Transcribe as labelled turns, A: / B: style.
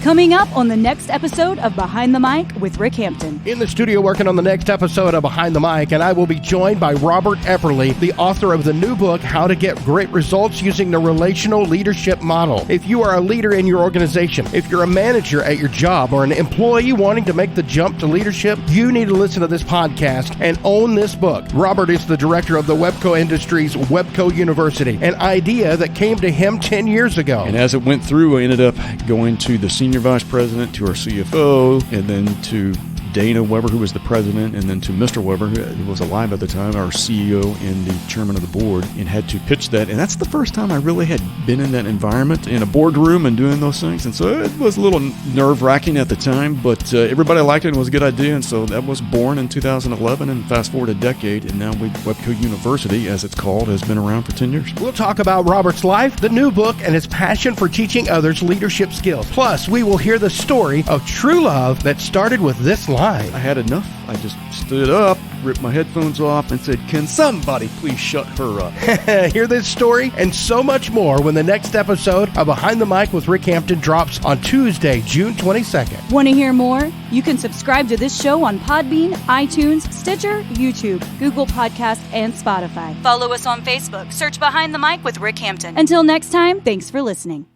A: Coming up on the next episode of Behind the Mic with Ric Hampton.
B: In the studio working on the next episode of Behind the Mic, and I will be joined by Robert Epperly, the author of the new book, How to Get Great Results Using the Relational Leadership Model. If you are a leader in your organization, if you're a manager at your job, or an employee wanting to make the jump to leadership, you need to listen to this podcast and own this book. Robert is the director of the Webco Industries Webco University, an idea that came to him 10 years ago.
C: And as it went through, I ended up going to the senior vice president, to our CFO, and then to Dana Weber, who was the president, and then to Mr. Weber, who was alive at the time, our CEO and the chairman of the board, and had to pitch that. And that's the first time I really had been in that environment, in a boardroom and doing those things. And so it was a little nerve-wracking at the time, but everybody liked it and it was a good idea. And so that was born in 2011, and fast forward a decade, and now Webco University, as it's called, has been around for 10 years.
B: We'll talk about Robert's life, the new book, and his passion for teaching others leadership skills. Plus, we will hear the story of true love that started with this line.
C: I had enough. I just stood up, ripped my headphones off, and said, "Can somebody please shut her up?"
B: Hear this story and so much more when the next episode of Behind the Mic with Ric Hampton drops on Tuesday, June 22nd.
A: Want to hear more? You can subscribe to this show on Podbean, iTunes, Stitcher, YouTube, Google Podcasts, and Spotify. Follow us on Facebook. Search Behind the Mic with Ric Hampton. Until next time, thanks for listening.